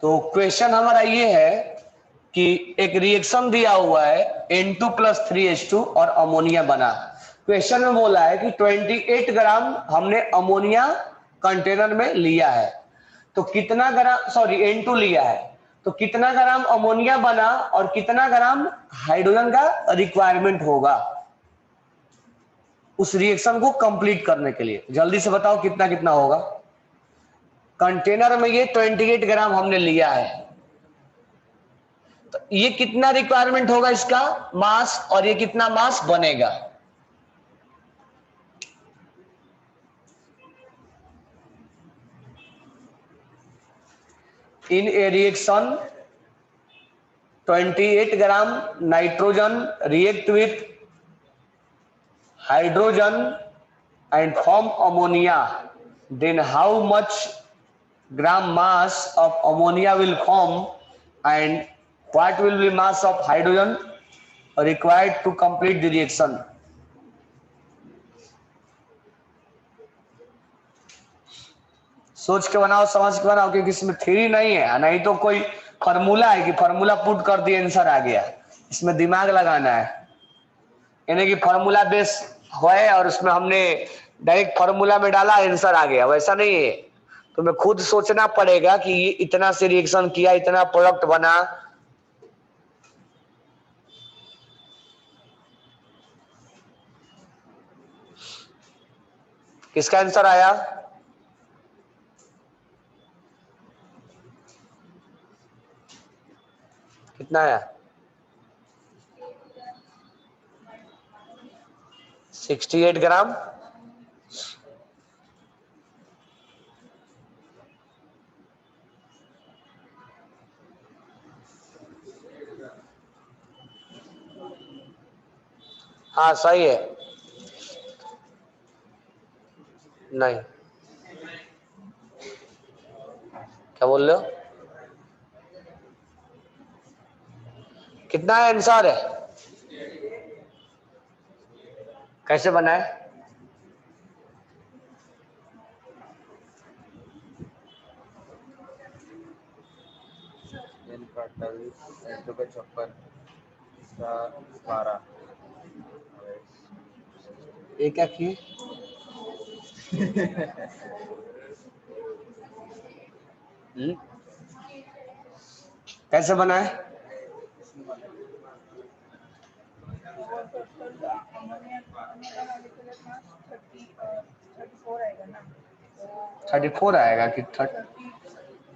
तो क्वेश्चन हमारा ये है कि एक रिएक्शन दिया हुआ है N2+3H2 और अमोनिया बना। क्वेश्चन में बोला है कि 28 ग्राम हमने अमोनिया कंटेनर में लिया है, तो कितना ग्राम, सॉरी N2 लिया है, तो कितना ग्राम अमोनिया बना और कितना ग्राम हाइड्रोजन का रिक्वायरमेंट होगा उस रिएक्शन को कंप्लीट करने के लिए। जल्दी से बताओ कितना कितना होगा। कंटेनर में ये 28 ग्राम हमने लिया है, तो ये कितना रिक्वायरमेंट होगा इसका मास, और ये कितना मास बनेगा। In a reaction 28 gram nitrogen react with hydrogen and form ammonia, then how much gram mass of ammonia will form and what will be mass of hydrogen required to complete the reaction। सोच के बनाओ, समझ के बनाओ, क्योंकि इसमें theory नहीं है, नहीं तो कोई फॉर्मूला है कि फॉर्मूला पुट कर दिए आंसर आ गया। इसमें दिमाग लगाना है, यानी कि फॉर्मूला बेस है और उसमें हमने डायरेक्ट फॉर्मूला में डाला आंसर आ गया, वैसा नहीं है। तुम्हें खुद सोचना पड़ेगा कि ये इतना से रिएक्शन किया, इतना प्रोडक्ट बना। किसका आंसर आया? कितना आया? 68 ग्राम। हाँ सही है। नहीं, क्या बोल रहे हो? कितना आंसर है? कैसे बनाए? N का 28, N2 का 56, इसका 12। ये क्या किए? कैसे बनाए? थर्टी फोर आएगा कि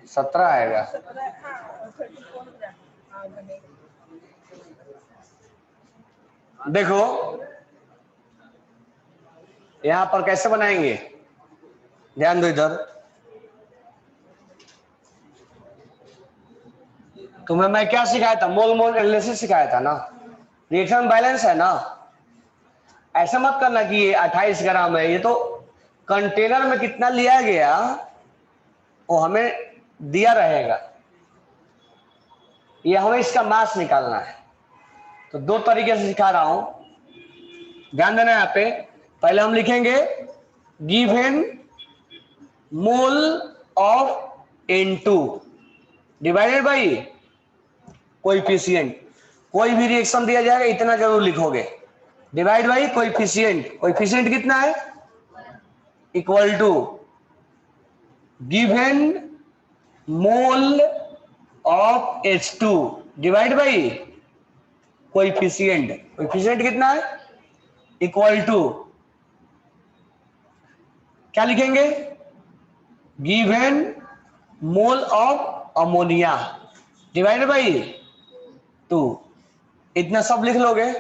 17 आएगा? देखो यहां पर कैसे बनाएंगे, ध्यान दो इधर। तुम्हें मैं क्या सिखाया था? मोल मोल एनालिसिस सिखाया था ना, रिएक्शन बैलेंस है ना। ऐसा मत करना कि ये 28 ग्राम है, ये तो कंटेनर में कितना लिया गया वो हमें दिया रहेगा, ये हमें इसका मास निकालना है। तो दो तरीके से सिखा रहा हूं, ध्यान देना। यहाँ पे पहले हम लिखेंगे given mole of N2 divided by coefficient. कोई भी रिएक्शन दिया जाएगा इतना जरूर लिखोगे, डिवाइड बाई कोएफिशिएंट। कोएफिशिएंट कितना है? Equal to given mole of H2 divide by coefficient. Coefficient कितना है? इक्वल टू, क्या लिखेंगे? Given mole of ammonia divided by 2। इतना सब लिख लोगे,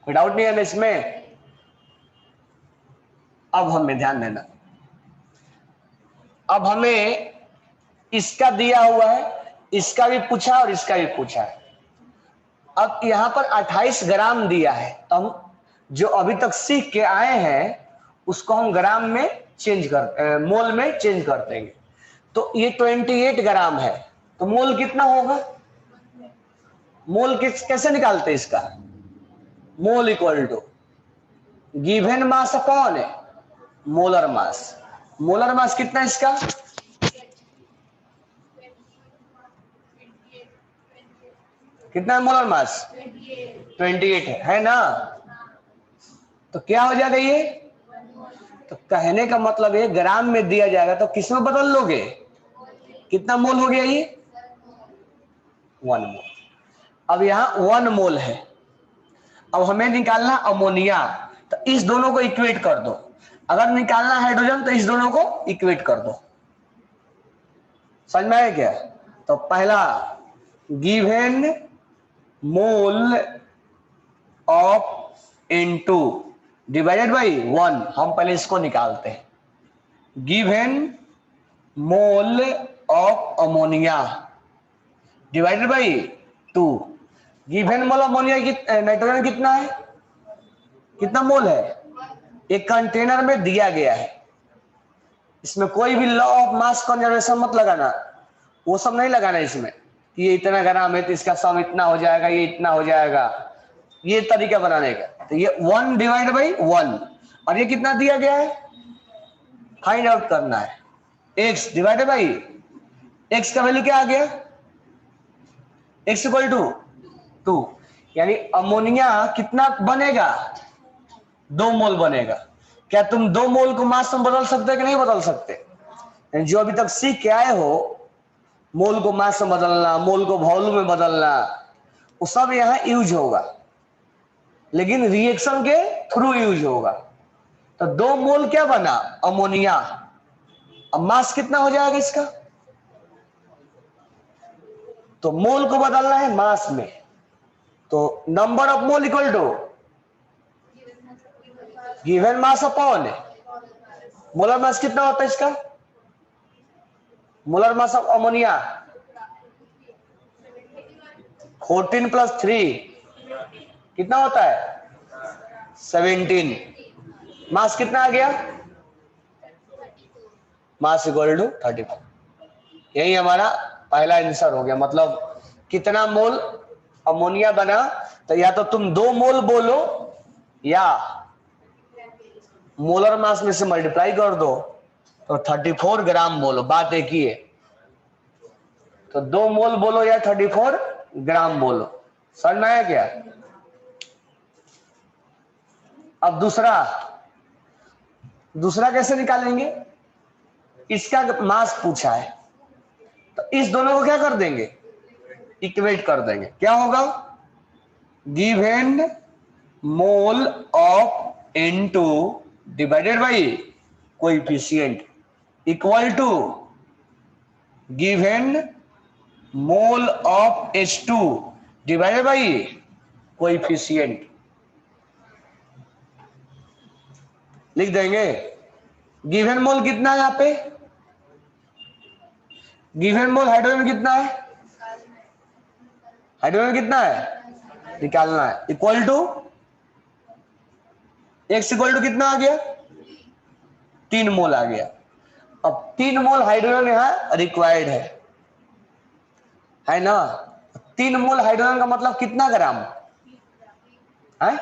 कोई डाउट नहीं है ना इसमें। अब हमें ध्यान देना, अब हमें इसका दिया हुआ है, इसका भी पूछा और इसका भी पूछा है। अब यहां पर 28 ग्राम दिया है, तो हम जो अभी तक सीख के आए हैं उसको हम ग्राम में चेंज कर, मोल में चेंज कर देंगे। तो ये 28 ग्राम है, तो मोल कितना होगा? मोल कैसे निकालते हैं इसका? Mole equal to given mass upon molar mass. Molar mass कितना है इसका? कितना मोलर मास? 28 है ना? तो क्या हो जाएगा ये? तो कहने का मतलब है ग्राम में दिया जाएगा तो किस में बदल लोगे? कितना मोल हो गया ये? 1 मोल। अब यहाँ 1 मोल है, अब हमें निकालना अमोनिया, तो इस दोनों को इक्वेट कर दो। अगर निकालना हाइड्रोजन तो इस दोनों को इक्वेट कर दो। समझ में आया क्या? तो पहला given mole of N2 divided by 1, हम पहले इसको निकालते हैं। Given mole of ammonia divided by 2। Given mole ammonia nitrogen कितना है? कितना मोल है? एक कंटेनर में दिया गया है, इसमें कोई भी लॉ ऑफ मास कंजर्वेशन मत लगाना, वो सब नहीं लगाना इसमें कि ये इतना ग्राम है तो इसका सम इतना हो जाएगा, ये इतना हो जाएगा, ये तरीका बनाने का। तो ये 1 डिवाइड बाई 1, और ये कितना दिया गया है फाइंड आउट करना है। x डिवाइडेड बाई x का वैल्यू क्या आ गया? x इक्वल टू 2, यानी अमोनिया कितना बनेगा? 2 मोल बनेगा। क्या तुम 2 मोल को मास में बदल सकते हो कि नहीं बदल सकते? जो अभी तक सीख के आए हो, मोल को मास में बदलना, मोल को वॉल्यूम में बदलना, वो सब यहाँ यूज होगा, लेकिन रिएक्शन के थ्रू यूज होगा। तो 2 मोल क्या बना? अमोनिया। अब मास कितना हो जाएगा इसका? तो मोल को बदलना है मास में, तो number of mole equal to given mass upon molar mass. कितना होता है इसका? Molar mass of ammonia 14 plus 3 कितना होता है? 17। मास कितना आ गया? Mass equal to 34। यही हमारा पहला आंसर हो गया। मतलब कितना मोल अमोनिया बना, तो या तो तुम 2 मोल बोलो या मोलर मास में से मल्टीप्लाई कर दो, तो 34 ग्राम बोलो, बात एक ही है। तो 2 मोल बोलो या 34 ग्राम बोलो। समझ में आया क्या? अब दूसरा कैसे निकालेंगे? इसका मास पूछा है, तो इस दोनों को क्या कर देंगे? इक्वेट कर देंगे। क्या होगा? Given mole of N2 divided by coefficient equal to given mole of H2 divided by coefficient. लिख देंगे। गिवन मोल कितना है यहाँ पे? गिवन मोल हाइड्रोजन कितना है? हाइड्रोजन कितना है? निकालना है। Equal to x equal to कितना आ गया? 3 मोल आ गया। अब 3 मोल हाइड्रोजन यहां रिक्वायर्ड है ना? 3 मोल हाइड्रोजन का मतलब कितना ग्राम है?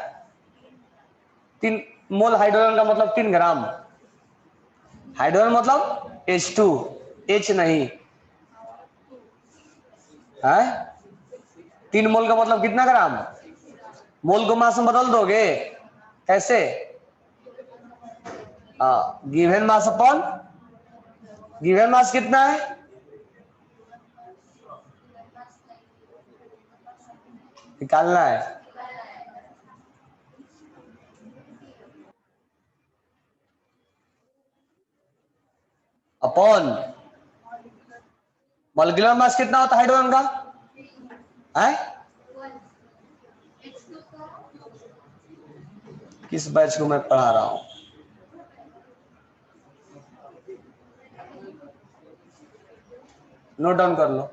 3 मोल हाइड्रोजन का मतलब 3 ग्राम। हाइड्रोजन मतलब H2, H नहीं है। 3 मोल का मतलब कितना ग्राम? मोल को मास में बदल दोगे कैसे? Given mass upon given mass कितना है? निकालना है। अपॉन मॉलिक्यूलर मास कितना होता है हाइड्रोजन का? है किस बैच को मैं पढ़ा रहा हूं? नोट डाउन कर लो।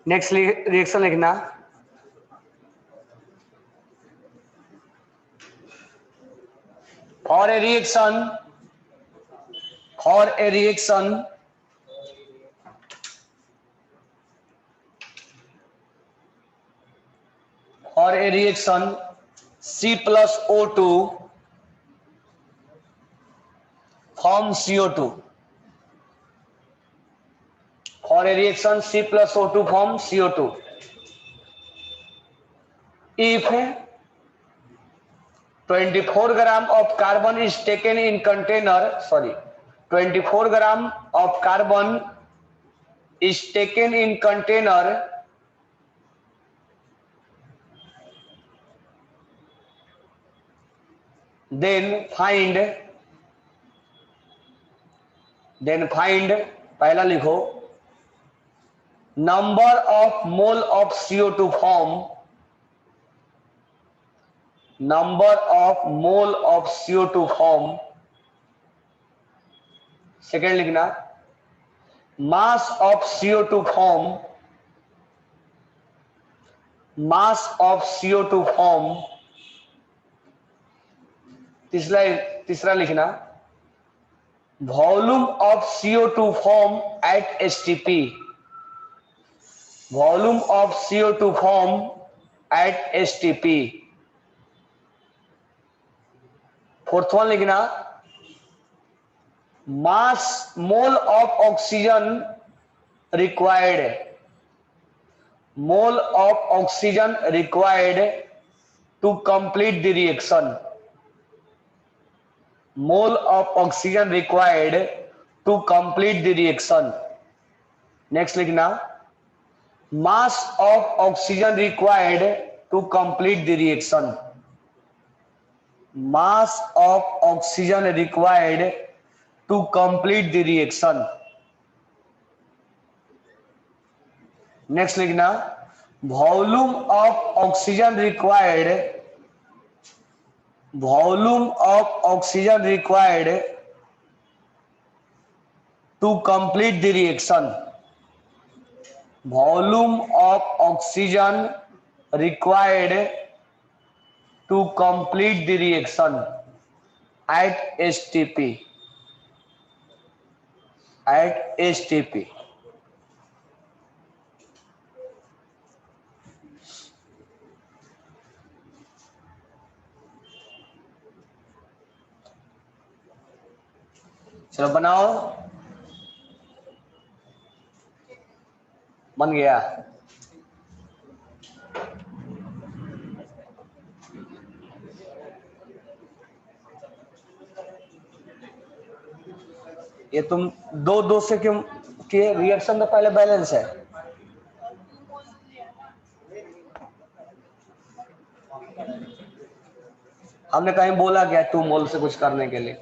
नेक्स्ट रिएक्शन लिखना, for a reaction for a reaction C plus O2 form CO2. For a reaction C plus O2 form CO2. If 24 gram of carbon is taken in container, 24 gram of carbon is taken in container, then find पहला लिखो number of mole of CO2 form, number of mole of CO2 form. Second लिखना mass of CO2 form, mass of CO2 form. तीसरा लिखना volume of CO2 form at STP, volume of CO2 form at STP. Fourth one लिखना mass mole of oxygen required, mole of oxygen required to complete the reaction, mole of oxygen required to complete the reaction. Next लिखना mass of oxygen required to complete the reaction, mass of oxygen required to complete the reaction. Next लिखना volume of oxygen required, volume of oxygen required to complete the reaction, volume of oxygen required to complete the reaction at STP, at STP. चलो बनाओ, बन गया। ये तुम दो से क्यों किए? रिएक्शन तो पहले बैलेंस है। हमने कहीं बोला क्या 2 मोल से कुछ करने के लिए?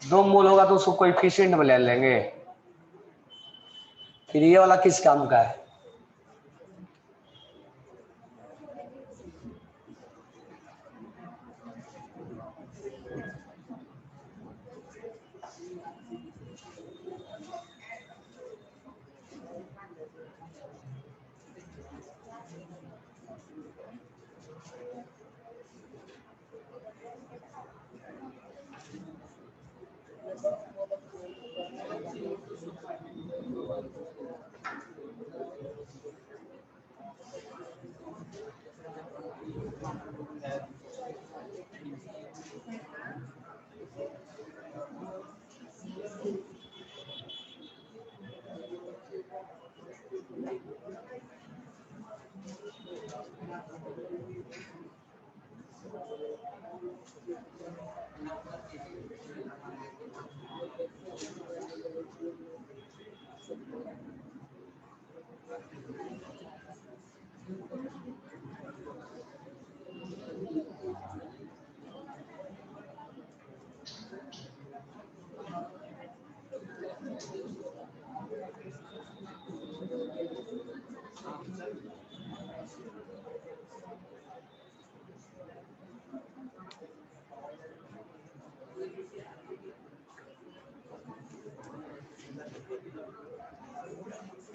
दो मोल होगा तो उसको कोएफिशिएंट में ले लेंगे। फिर ये वाला किस काम का है?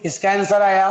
इसका आंसर आया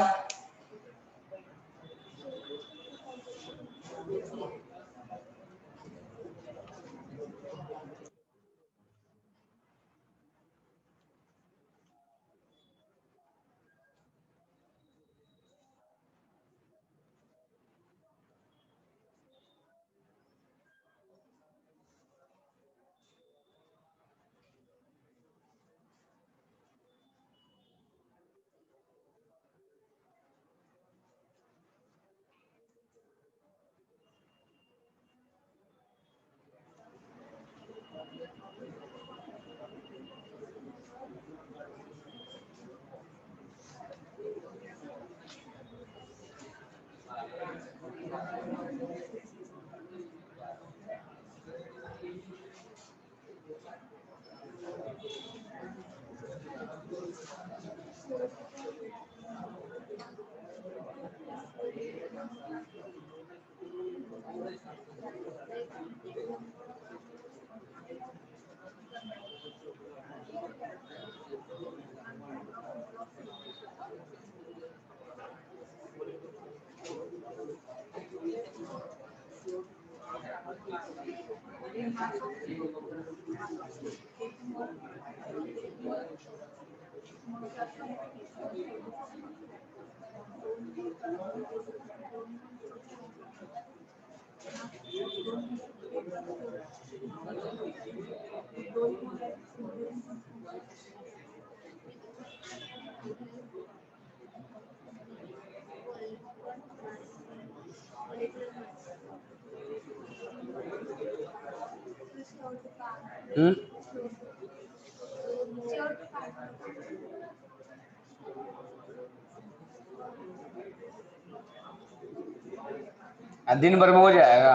दिन भर में हो जाएगा।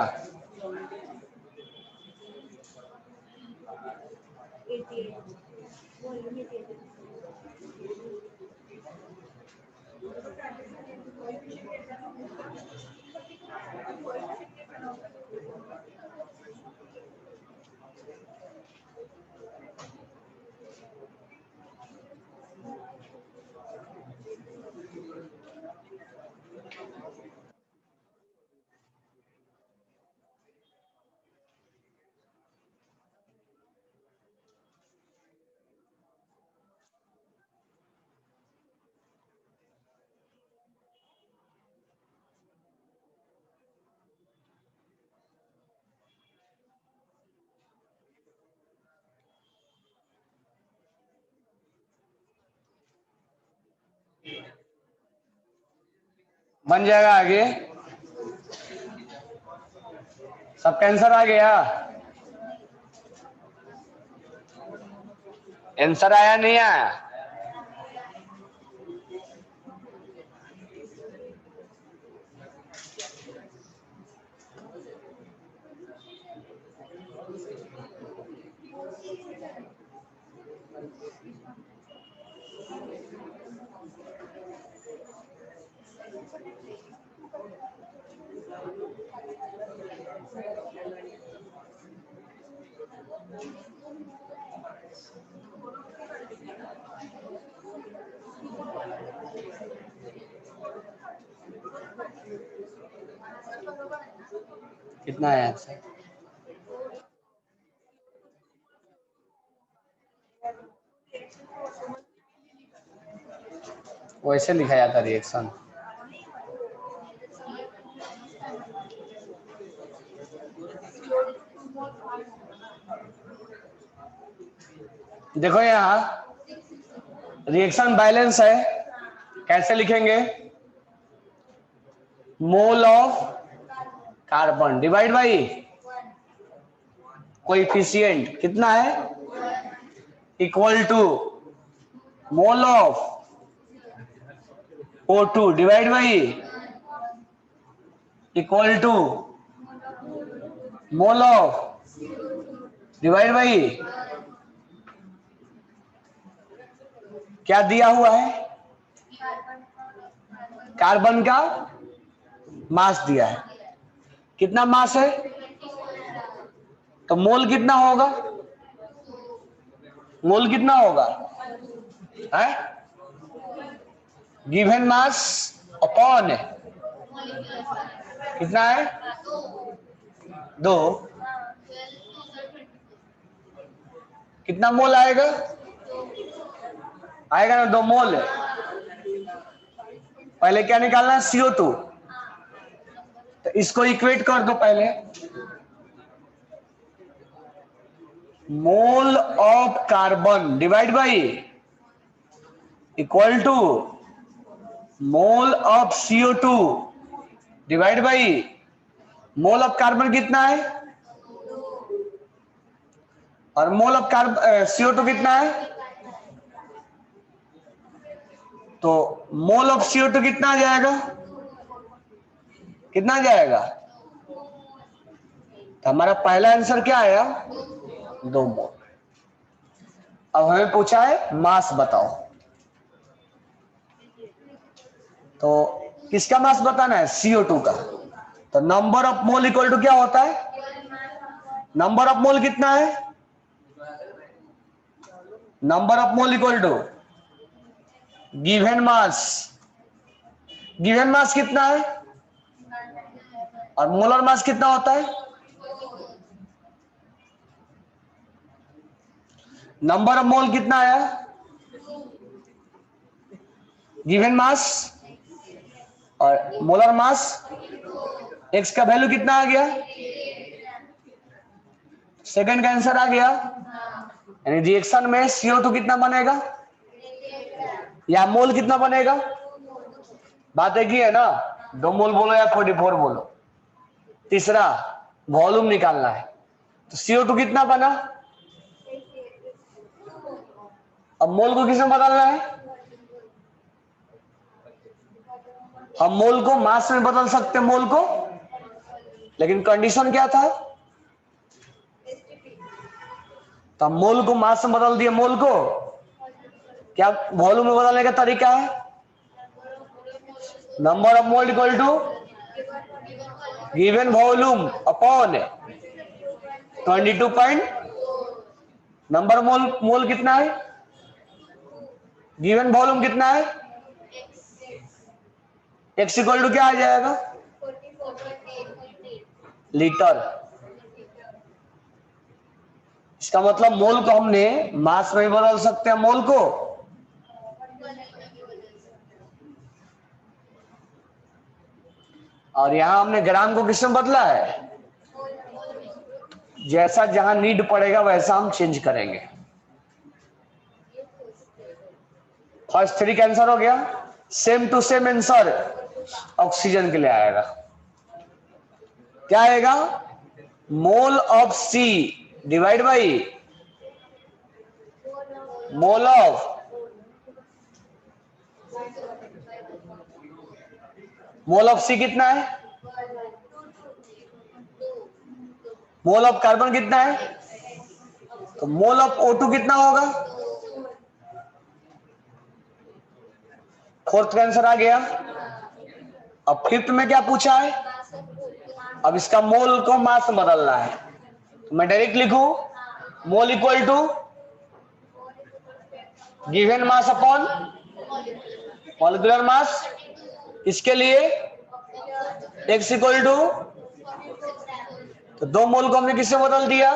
बन जाएगा आगे। सबका आंसर आ गया? आंसर आया नहीं आया? कितना है आंसर? वैसे लिखा जाता रिएक्शन। देखो यहाँ रिएक्शन बैलेंस है, कैसे लिखेंगे? Mole of carbon divide by coefficient कितना है equal to mole of O2 divide by equal to mole of divide by क्या दिया हुआ है? कार्बन का मास दिया है। कितना मास है? तो मोल कितना होगा? मोल कितना होगा है? गिवन मास अपॉन कितना है 2, कितना मोल आएगा ना 2 मोल। पहले क्या निकालना है CO2, तो इसको इक्वेट कर दो पहले, mole of carbon divide by equal to mole of CO2 divide by mole of carbon कितना है और मोल ऑफ कार्बन CO2 कितना है, तो मोल ऑफ CO2 कितना आ जाएगा, कितना आ जाएगा, तो हमारा पहला आंसर क्या आया 2 मोल। अब हमें पूछा है मास बताओ, तो किसका मास बताना है CO2 का, तो number of mole equal to क्या होता है, नंबर ऑफ मोल कितना है, number of mole equal to given mass, given mass कितना है और मोलर मास कितना होता है, नंबर ऑफ मोल कितना आया, गिवन मास और मोलर मास, एक्स का वैल्यू कितना आ गया, सेकंड का आंसर आ गया, यानी रिएक्शन में CO2 कितना बनेगा या मोल कितना बनेगा, बात एक ही है ना, 2 मोल बोलो या 44 बोलो। तीसरा वॉल्यूम निकालना है, तो CO2 कितना बना, अब मोल को किसमें बदलना है, हम मोल को मास में बदल सकते हैं मोल को, लेकिन कंडीशन क्या था, तो हम मोल को मास में बदल दिए, मोल को क्या वॉल्यूम में बदलने का तरीका है, number of mole equal to given volume upon 22 number mole कितना है, गिवन वॉल्यूम कितना है, एक्स इक्वल टू क्या आ जाएगा लीटर। इसका मतलब मोल को हमने मास में बदल सकते हैं, मोल को, और यहां हमने ग्राम को किसमें बदला है, जैसा जहां नीड पड़ेगा वैसा हम चेंज करेंगे। फर्स्ट 3 का आंसर हो गया, same to same answer oxygen के लिए आएगा, क्या आएगा, mole of C divide by mole of C कितना है, मोल ऑफ कार्बन कितना है, तो मोल ऑफ O2 कितना होगा, फोर्थ का आंसर आ गया। अब फिफ्थ में क्या पूछा है, अब इसका मोल को मास में बदलना है, तो मैं डायरेक्ट लिखूं mole equal to given mass upon molecular mass, इसके लिए एक्स इक्वल टू, तो 2 मोल को हमने किससे बदल दिया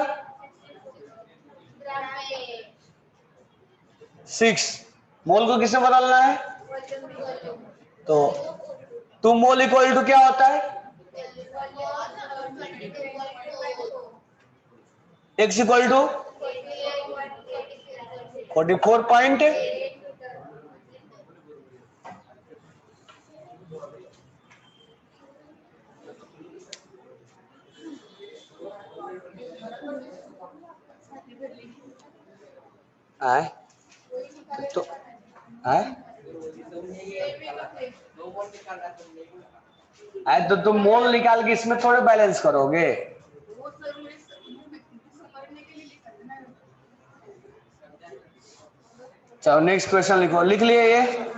6, मोल को किससे बदलना है, तो 2 मोल इक्वल टू क्या होता है, एक्स इक्वल टू 44 पॉइंट, आए तो आए तो तुम मोल निकाल के इसमें थोड़े बैलेंस करोगे, चलो नेक्स्ट क्वेश्चन लिखो, लिख लिए ये,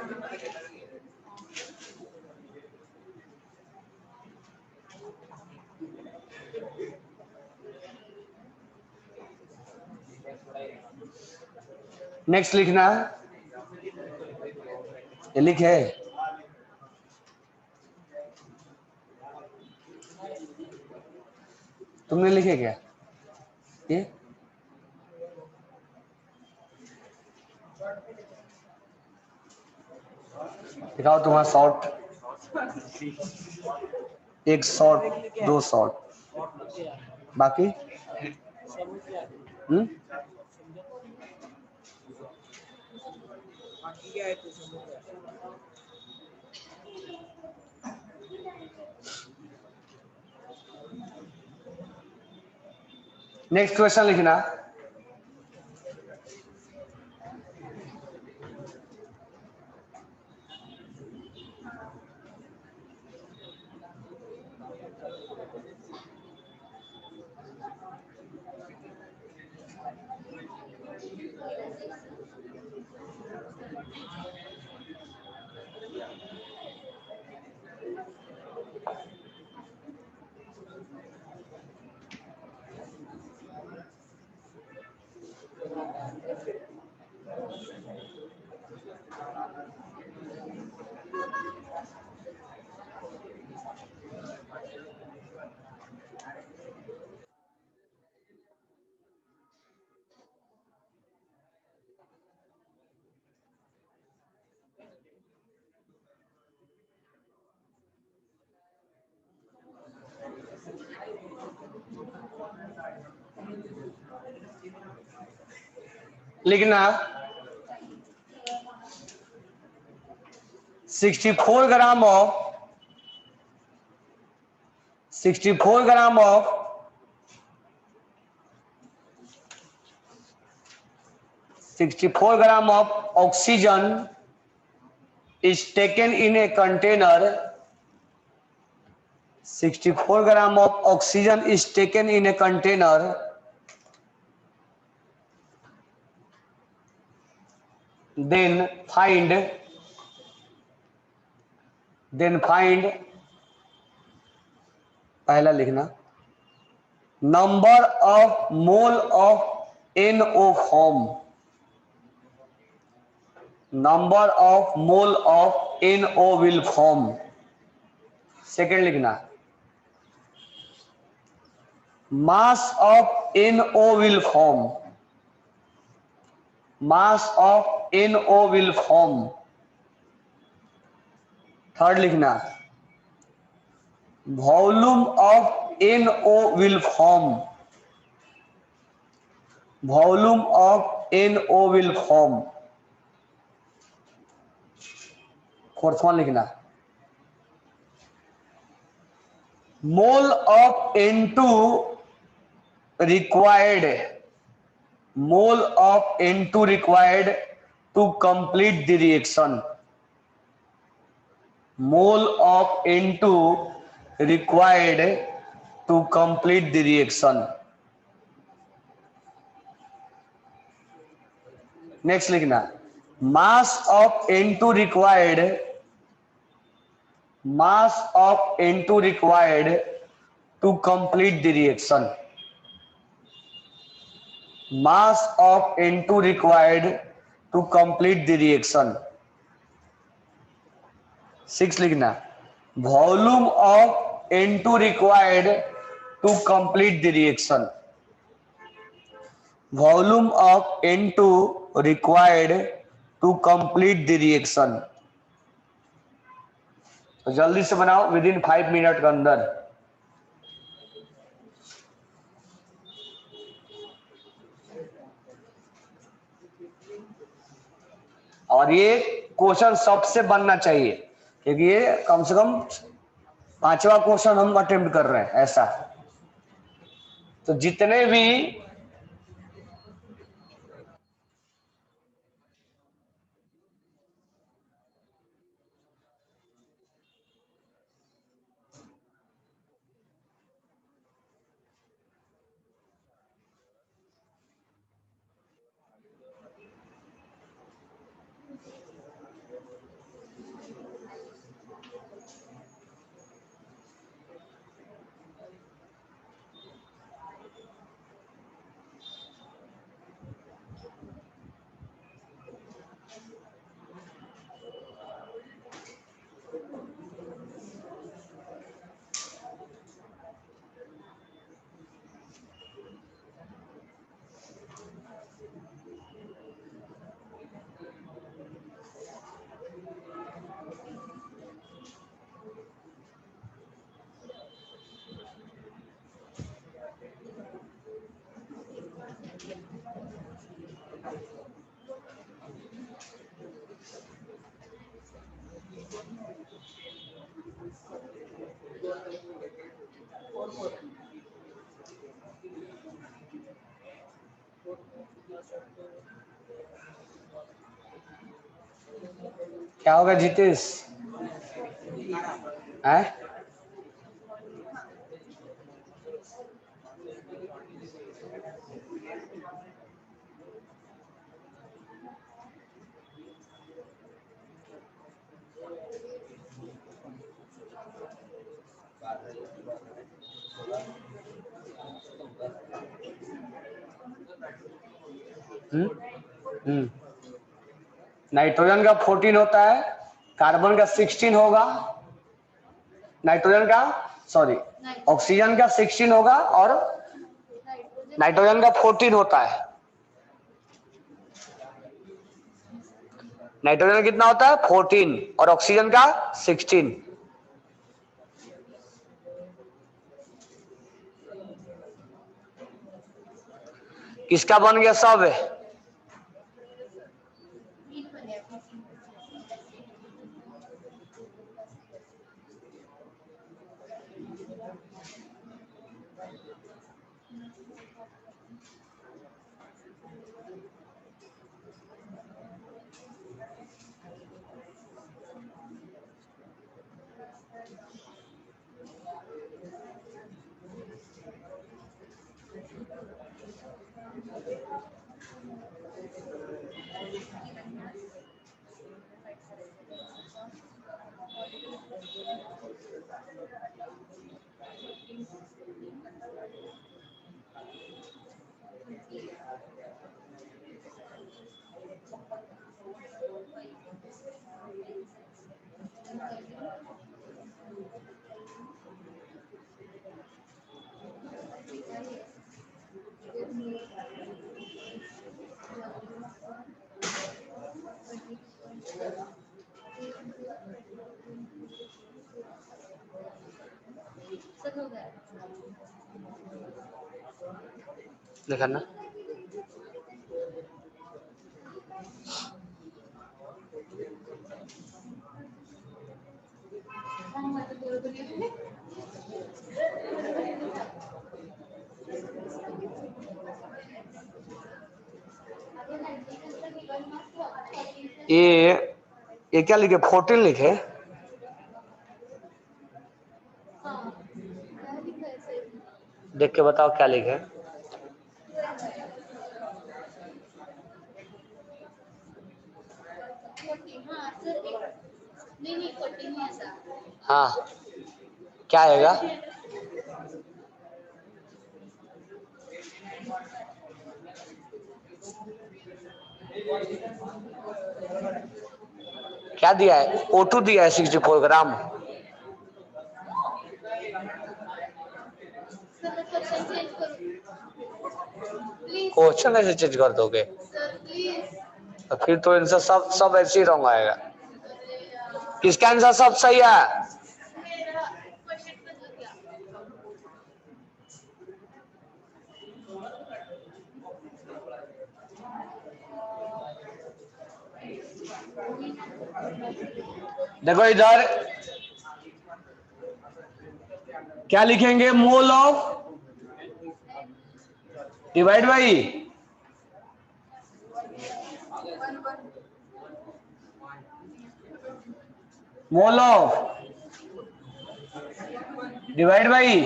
नेक्स्ट लिखना, ये लिखे तुमने लिखे क्या ये? दिखाओ तुम्हारा शॉर्ट, एक शॉर्ट, दो शॉर्ट, बाकी नेक्स्ट क्वेश्चन लिखना। लिखना 64 gram of 64 gram of 64 gram of oxygen is taken in a container. 64 gram of oxygen is taken in a container. Then find पहला लिखना number of mole of NO form. Number of mole of NO will form. Second लिखना mass of NO will form. Mass of NO will form. Third लिखना volume of NO will form. Volume of NO will form. Fourth one लिखना mole of N2 required. Mole of N2 required to complete the reaction. Mole of N2 required to complete the reaction. Next लिखना mass of N2 required. Mass of N2 required to complete the reaction. Mass of N2 required to complete the reaction. 6 लिखना volume of N2 required to complete the reaction. Volume of N2 required to complete the reaction. तो जल्दी से बनाओ with in 5 minute के अंदर। और ये question सबसे बनना चाहिए क्योंकि ये कम से कम 5वां क्वेश्चन हम अटेम्प्ट कर रहे हैं ऐसा। तो जितने भी क्या होगा जितेश? है नाइट्रोजन का 14 होता है, कार्बन का 16 होगा, नाइट्रोजन का सॉरी ऑक्सीजन का 16 होगा और नाइट्रोजन का 14 होता है। नाइट्रोजन कितना होता है? 14 और ऑक्सीजन का 16। किसका बन गया सब? देखा ना? ये क्या लिखे? 14 लिखे? देख के बताओ क्या लिखे? हाँ क्या आएगा? क्या दिया है? O2 दिया है 64 ग्राम। क्वेश्चन ऐसे चेंज कर दोगे तो फिर तो आंसर सब ऐसे ही रॉन्ग आएगा। किसका आंसर सब सही है? देखो इधर क्या लिखेंगे? Mole of divide by mole of divide by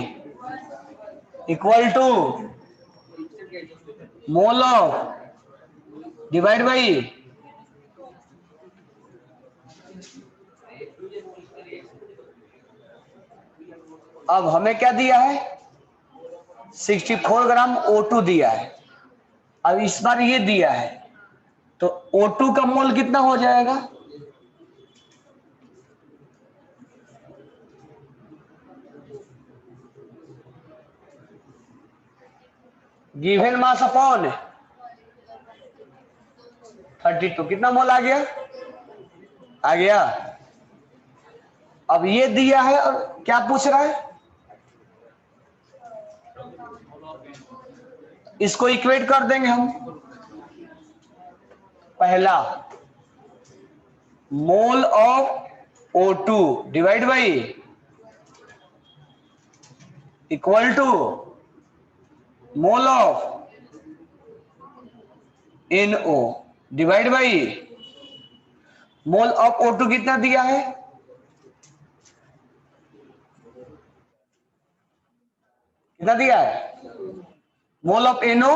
equal to mole of divide by अब हमें क्या दिया है? 64 ग्राम O2 दिया है। अब इस बार ये दिया है तो O2 का मोल कितना हो जाएगा? गिवन मास अपॉन 32 कितना मोल आ गया? आ गया। अब ये दिया है और क्या पूछ रहा है? इसको इक्वेट कर देंगे हम। पहला mole of O2 divide by equal to mole of NO divide by mole of O2 कितना दिया है? कितना दिया है? Mole of NO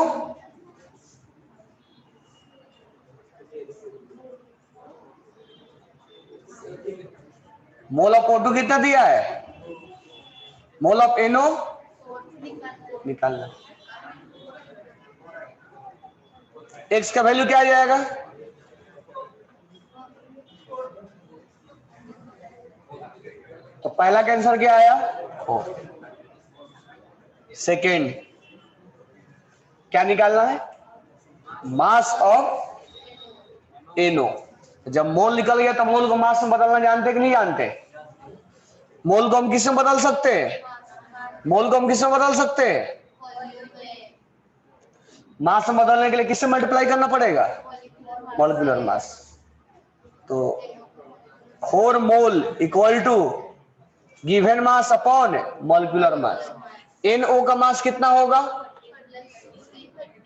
mole of O2 कितना दिया है? मोल ऑफ NO निकालना। X का वैल्यू क्या आ जाएगा? तो पहला का आंसर क्या आया? 4। सेकेंड क्या निकालना है? Mass of NO। जब मोल निकल गया तो मोल को मास में बदलना जानते कि नहीं जानते? मोल को हम किस में बदल सकते हैं? मोल को हम किस में बदल सकते हैं? मास में बदलने के लिए किससे मल्टीप्लाई करना पड़ेगा? Molecular mass. तो 4 mole equal to given mass upon molecular mass. NO का मास कितना होगा?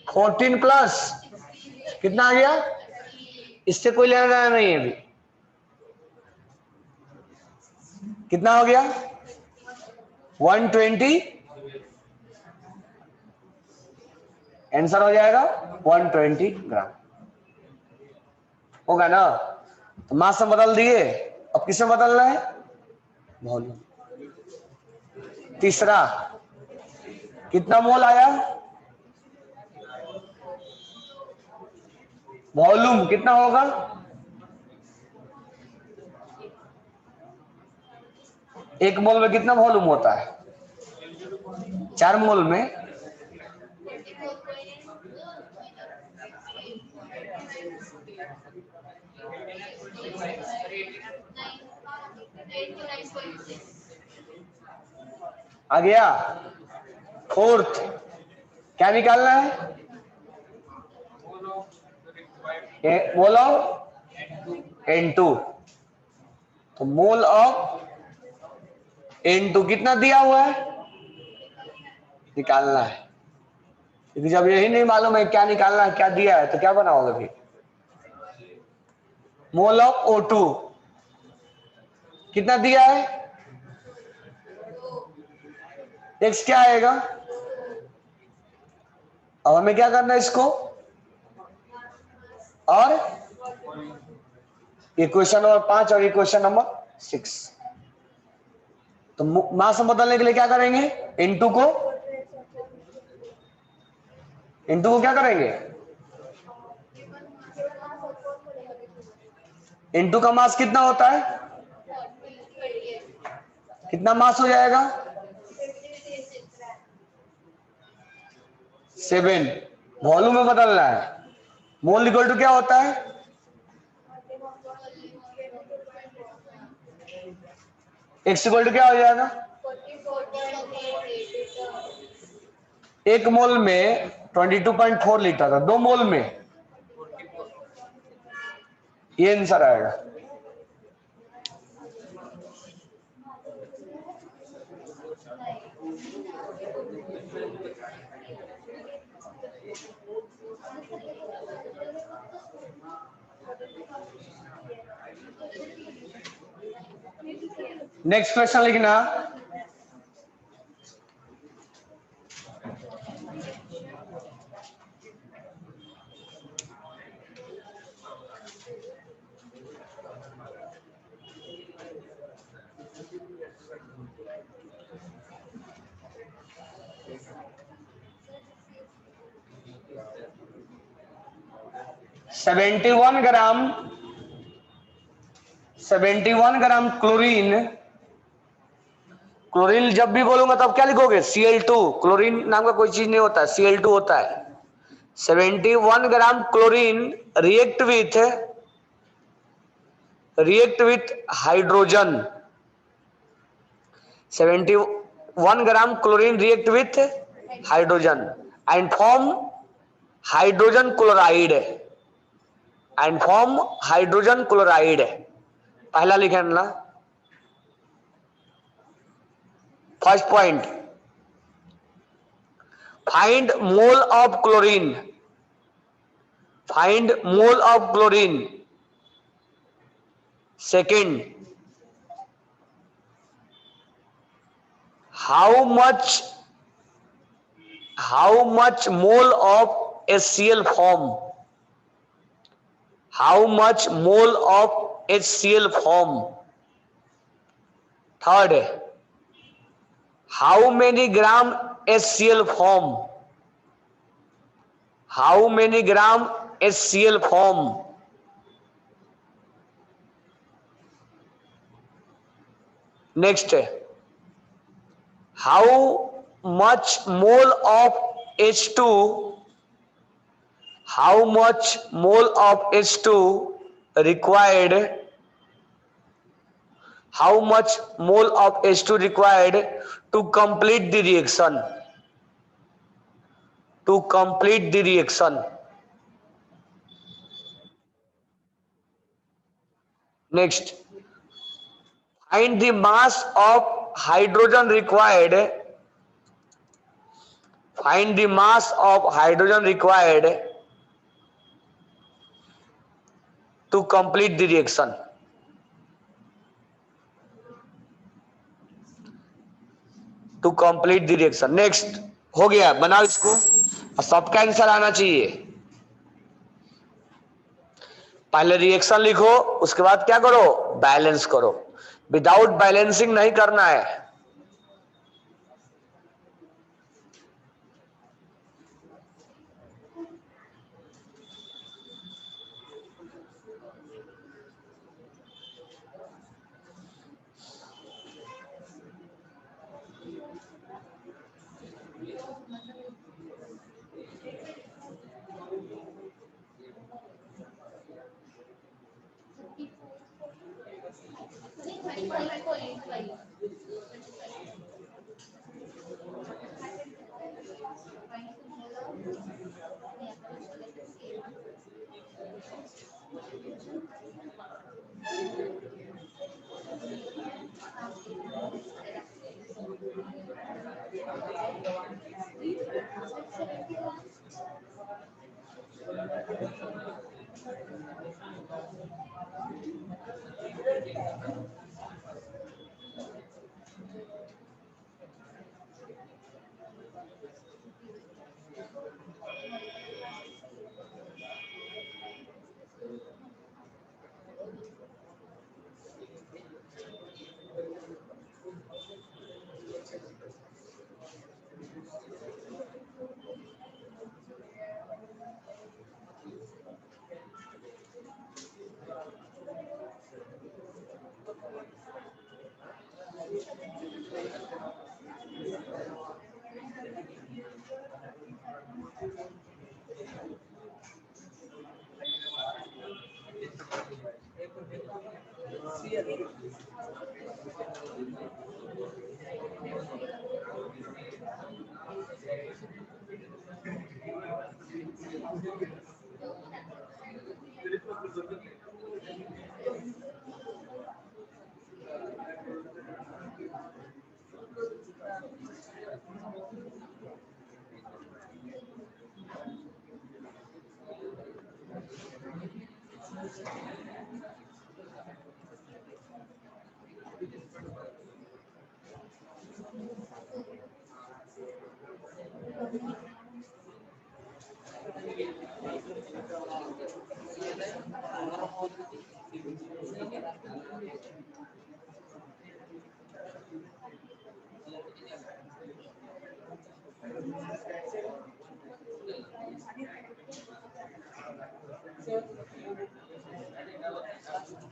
14 प्लस कितना आ गया? इससे कोई लेना देना नहीं है अभी। कितना हो गया? 120। आंसर हो जाएगा 120 ग्राम। होगा ना? तो मास में बदल दिए, अब किससे बदलना है? वॉल्यूम। तीसरा कितना मोल आया? वॉल्यूम कितना होगा? एक मोल में कितना वॉल्यूम होता है? 4 मोल में आ गया। फोर्थ क्या निकालना है? Mole of N2। तो मोल ऑफ N2 कितना दिया हुआ है? निकालना है। क्योंकि जब यही नहीं मालूम है क्या निकालना है, क्या दिया है, तो क्या बनाओगे फिर? मोल ऑफ O2 कितना दिया है? X क्या आएगा? अब हमें क्या करना है इसको? और ये क्वेश्चन नंबर 5 और ये क्वेश्चन नंबर 6। तो मास में बदलने के लिए क्या करेंगे? N2 को क्या करेंगे? N2 का मास कितना होता है? कितना मास हो जाएगा? 7। वॉल्यूम में बदलना है। मोल इक्वल टू क्या होता है? X इक्वल टू क्या हो जाएगा? 1 मोल में 22.4 लीटर है, 2 मोल में ये आंसर आएगा। नेक्स्ट क्वेश्चन लिखना। Seventy one gram chlorine. Chlorine जब भी बोलूंगा तब क्या लिखोगे? Cl2। क्लोरीन नाम का कोई चीज नहीं होता, Cl2 होता है। 71 gram chlorine react with hydrogen. 71 gram chlorine react with hydrogen and form hydrogen chloride. पहला लिखना। First point, find mole of chlorine Second, how much mole of HCl form? How much mole of HCl form? Third, how many gram HCl form? How many gram HCl form? Next, how much mole of H2? How much mole of H2 required? How much mole of H2 required to complete the reaction? To complete the reaction. Next, find the mass of hydrogen required. Find the mass of hydrogen required to complete the reaction. To complete the reaction. Next, हो गया, बनाओ इसको, सबका answer आना चाहिए। पहले reaction लिखो, उसके बाद क्या करो, बैलेंस करो। विदाउट बैलेंसिंग नहीं करना है।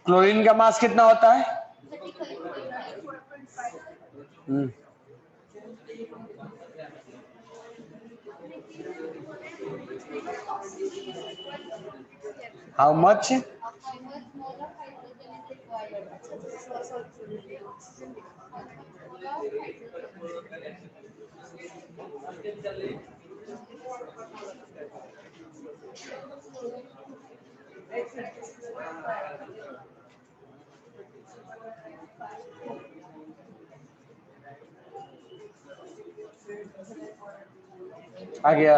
क्लोरीन का मास कितना होता है? How much? आ गया।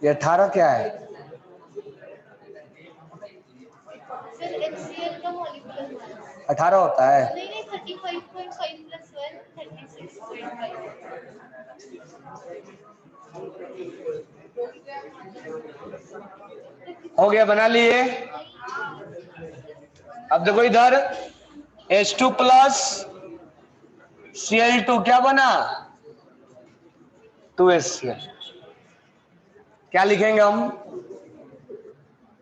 ये 18 क्या है? सर HCl का मॉलिक्यूलर मास 18 होता है। नहीं 35.5 प्लस 1 36.5 हो गया, बना लिए। अब देखो इधर H2 प्लस Cl2 क्या बना? 2HCl। क्या लिखेंगे हम?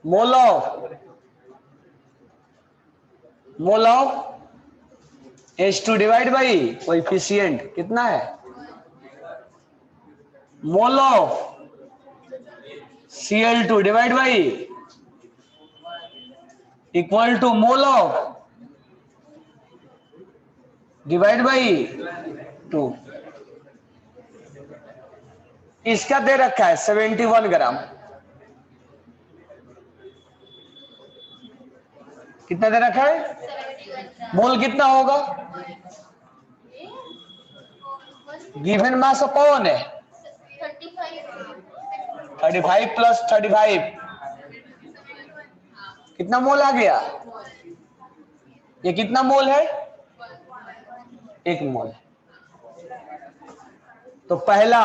Mole of H2 divide by coefficient कितना है? Mole of Cl2 divide by equal to mole of divide by 2। इसका दे रखा है 71 ग्राम। कितना दे रखा है? मोल कितना होगा? गिवन मास अपॉन है 35 प्लस 35 कितना मोल आ गया? ये कितना मोल है? 1 मोल। तो पहला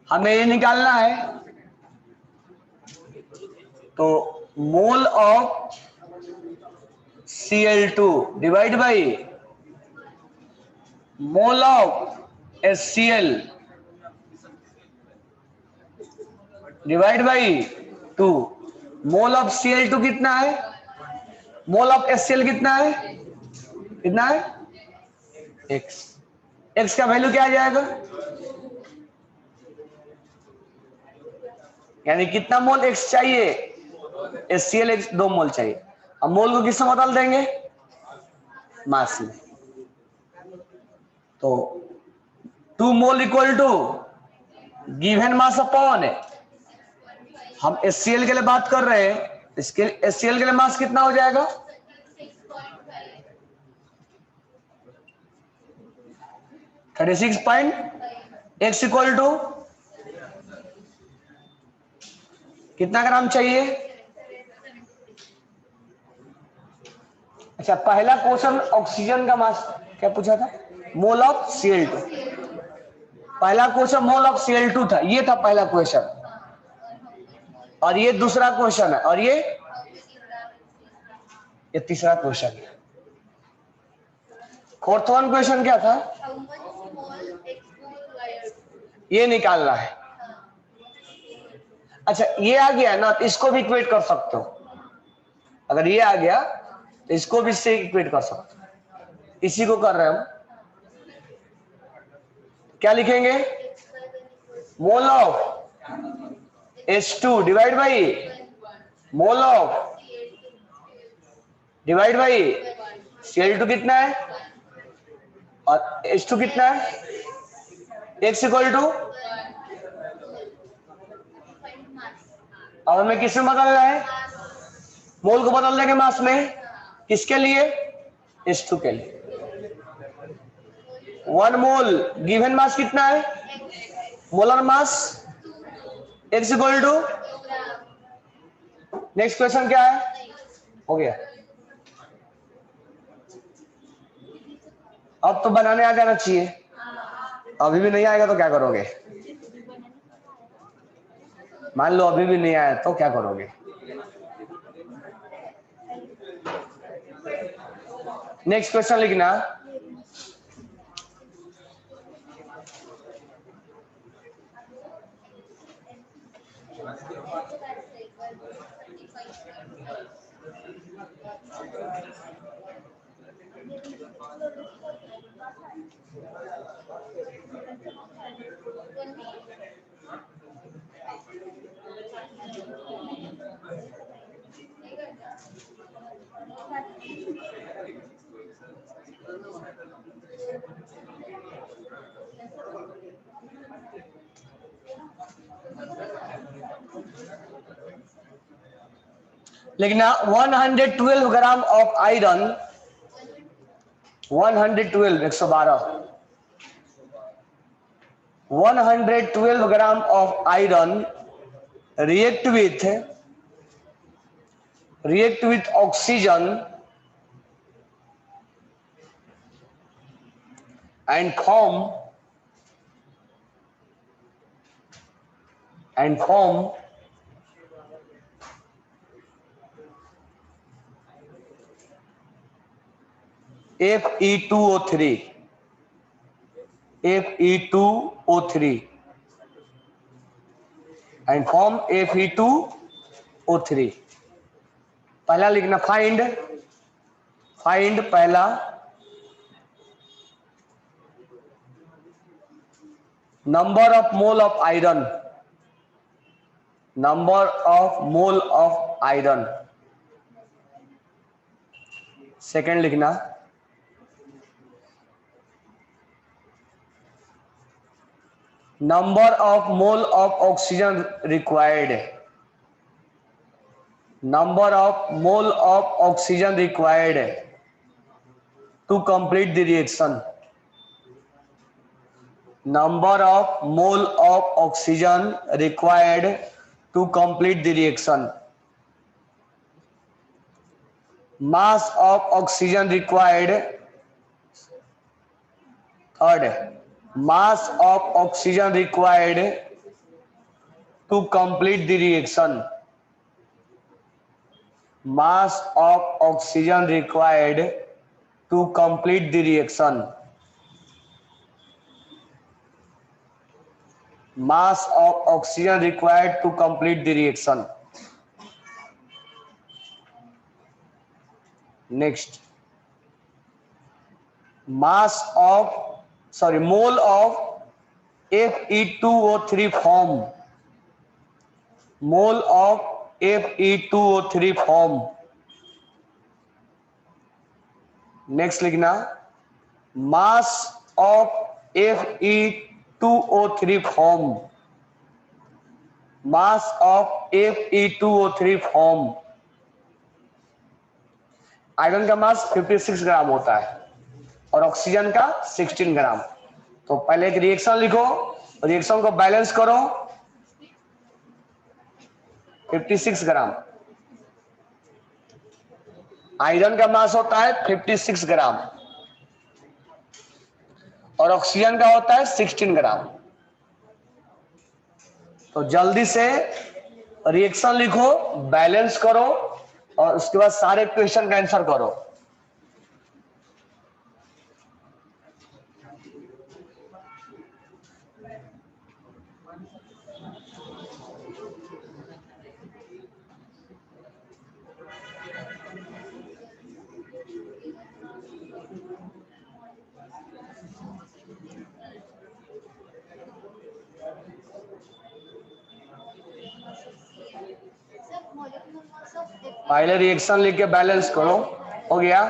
हमें ये निकालना है, तो मोल of Cl2 divide by mole of HCl divide by 2। Mole of Cl2 कितना है? मोल ऑफ HCl कितना है? कितना है? x। x का वैल्यू क्या आ जाएगा? यानी कितना मोल x चाहिए? HCl x 2 मोल चाहिए। अब मोल को किससे बदल देंगे? मास में। तो 2 mole equal to given mass upon है, हम HCl के लिए बात कर रहे हैं, इसके HCl के लिए मास कितना हो जाएगा? 36 पॉइंट। x इक्वल टू कितना ग्राम चाहिए? अच्छा, पहला क्वेश्चन ऑक्सीजन का मास क्या पूछा था? मोल ऑफ Cl2। पहला क्वेश्चन मोल ऑफ Cl2 था, ये था पहला क्वेश्चन। और ये दूसरा क्वेश्चन है, और ये तीसरा क्वेश्चन है। फोर्थ वन क्वेश्चन क्या था? ये निकालना है। अच्छा, ये आ गया ना, तो इसको भी इक्वेट कर सकते हो। अगर ये आ गया तो इसको भी इससे इक्वेट कर सकते हो। इसी को कर रहे हैं हम। क्या लिखेंगे? Mole of H2 divide by mole of divide by Cl2 कितना है और H2 कितना है? x इक्वल टू, अब हमें किसमें बदलना है? मोल को बदल देंगे मास में। किसके लिए? H2 के लिए। 1 मोल गिवन मास कितना है? Molar mass x equal to, next question क्या है? हो गया। अब तो बनाने आ जाना चाहिए। अभी भी नहीं आएगा तो क्या करोगे? मान लो अभी भी नहीं आया तो क्या करोगे? नेक्स्ट क्वेश्चन लिखना। लिखना 112 gram of iron, 112 112 gram of iron react with oxygen and form Fe2O3 and form Fe2O3। पहला लिखना फाइंड पहला number of mole of iron, second लिखना number of mole of oxygen required, to complete the reaction, number of mole of oxygen required to complete the reaction, mass of oxygen required, third mass of oxygen required to complete the reaction, mass of oxygen required to complete the reaction, mass of oxygen required to complete the reaction। Next, mole of Fe2O3 form, next लिखना mass of Fe2O3 form, iron का मास 56 ग्राम होता है और oxygen का 16 ग्राम। तो पहले एक reaction लिखो, रिएक्शन को बैलेंस करो। 56 ग्राम आयरन का मास होता है 56 ग्राम और ऑक्सीजन का होता है 16 ग्राम। तो जल्दी से रिएक्शन लिखो, बैलेंस करो और उसके बाद सारे क्वेश्चन का आंसर करो। पहले रिएक्शन लिख के बैलेंस करो। हो गया?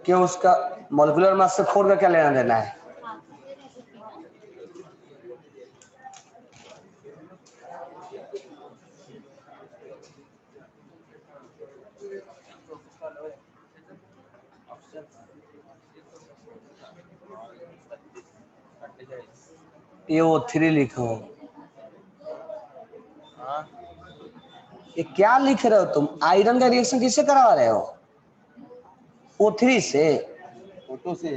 क्यों उसका मॉलिक्यूलर मास से 4 का क्या लेना देना है? ये O3 लिखो। ये क्या लिख रहे हो तुम? आयरन का रिएक्शन किससे करवा रहे हो? O3 से। फोटो से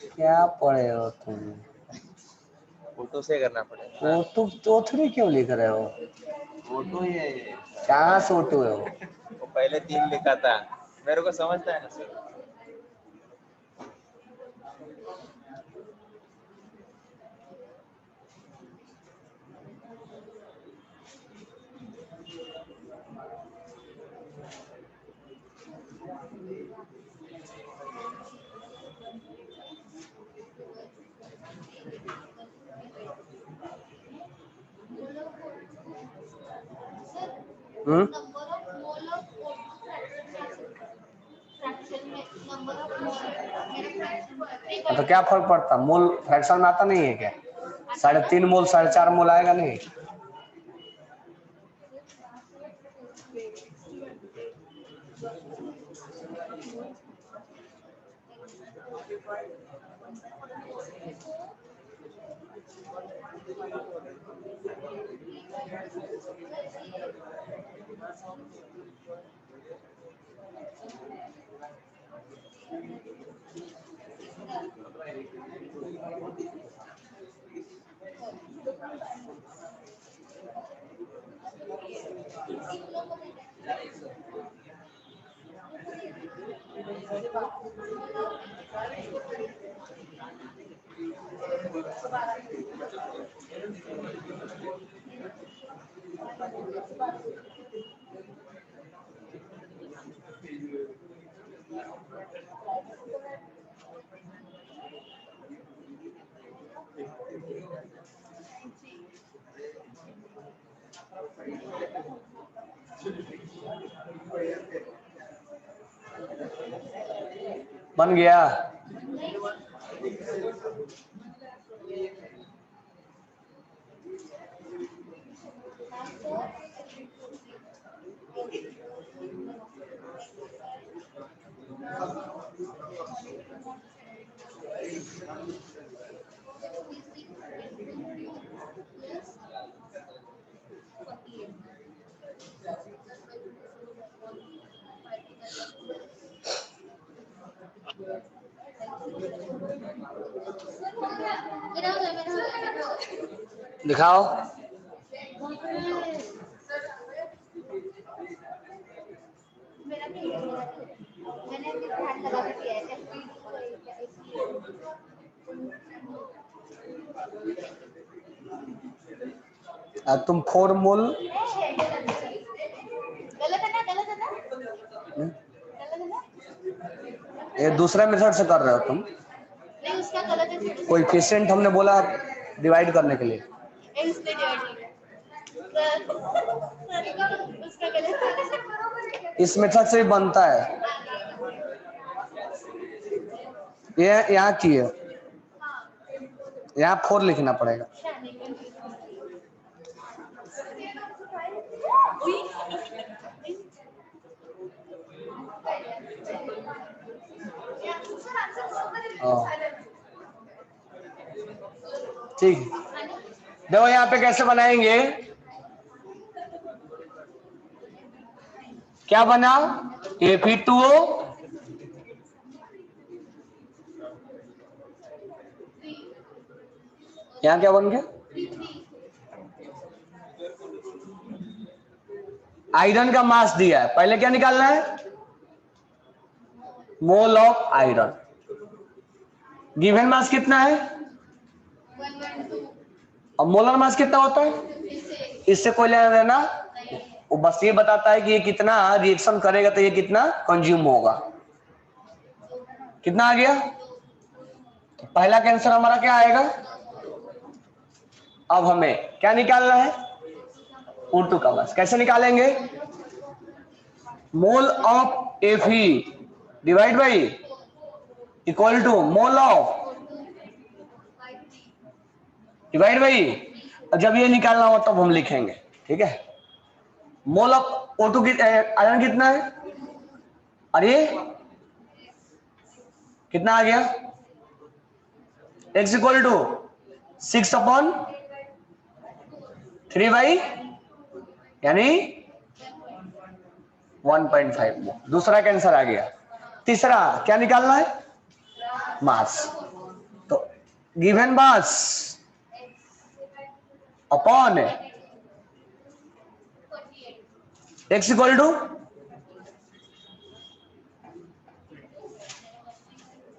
क्या पढ़े हो तुम? फोटो से करना पड़ेगा। O2 O3 क्यों लिख रहे हो? फोटो ही है। कहाँ से O2 है वो? वो पहले 3 लिखा था, मेरे को समझता है ना sir. Number of mole of fraction में नंबर ऑफ मोल मेरा फ्रैक्शन तो क्या फर्क पड़ता, मोल फ्रैक्शन में आता नहीं है क्या? 3.5 मोल 4.5 मोल आएगा नहीं? बन गया? दिखाओ। मैंने अभी ध्यान लगा के किया है तुम 4 मोल गलत है ना गलत है ना ये दूसरा मेथड से कर रहे हो तुम? नहीं उसका गलत है कोएफिशिएंट हमने बोला डिवाइड करने के लिए, इसलिए डिवाइड उसका गलत है। इस मेथड से भी बनता है। ये यहाँ की है, यहाँ 4 लिखना पड़ेगा। ठीक, देखो यहाँ पे कैसे बनाएंगे। क्या बना? Fe2O यहाँ क्या बन गया? आयरन का मास दिया है, पहले क्या निकालना है? Mole of iron. Given mass कितना है? 112 और मोलर मास कितना होता है? इससे कोई लेना देना, वो बस ये बताता है कि ये कितना रिएक्शन करेगा तो ये कितना कंज्यूम होगा। कितना आ गया? तो पहला का आंसर हमारा क्या आएगा? अब हमें क्या निकालना है? O2 का मास। कैसे निकालेंगे? Mole of Fe divide by equal to mole of divide by, जब ये निकालना हो तब हम लिखेंगे, ठीक है। मोल ऑफ O2 की आयरन कितना है? और ये कितना आ गया? x इक्वल टू 6/3 यानी 1.5। दूसरा कैंसर आ गया। तीसरा क्या निकालना है? मास। तो given mass upon x equal to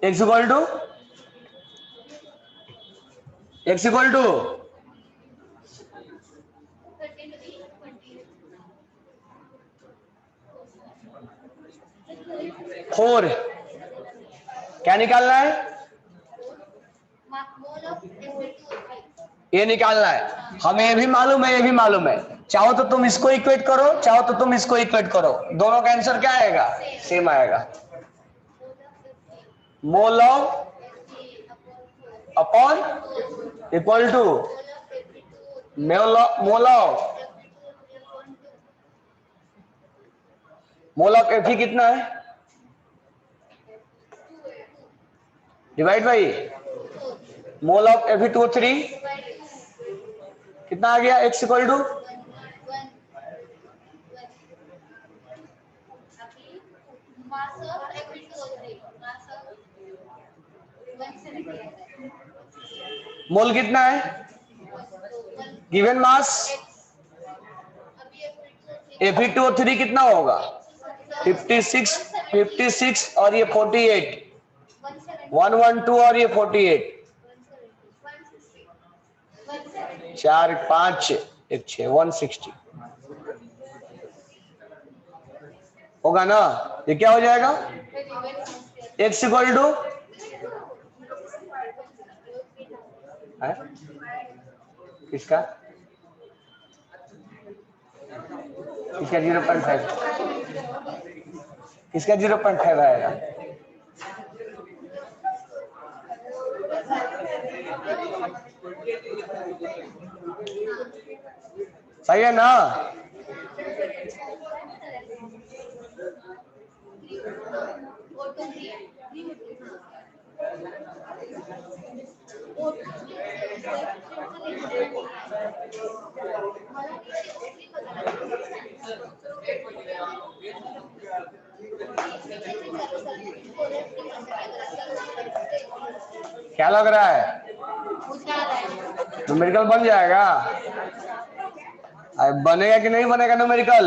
x equal to 4। क्या निकालना है? ये निकालना है। हमें ये भी मालूम है, ये भी मालूम है। चाहो तो तुम इसको इक्वेट करो, चाहो तो तुम इसको इक्वेट करो, दोनों का आंसर क्या आएगा? सेम आएगा। Mole of upon equal to mole of F कितना है? Divide by mole of F 2O3 कितना आ गया? x इक्वल टू मोल कितना है? गिवन मास Fe2O3 कितना होगा? 56 और ये 48, 112 और ये 48, 4 5 1 6 160 होगा ना? ये क्या हो जाएगा? x इक्वल टू किसका? किसका 0.5? किसका 0.5 आएगा? सही है ना? क्या लग रहा है? न्यूमेरिकल बन जाएगा? बनेगा कि नहीं बनेगा न्यूमेरिकल?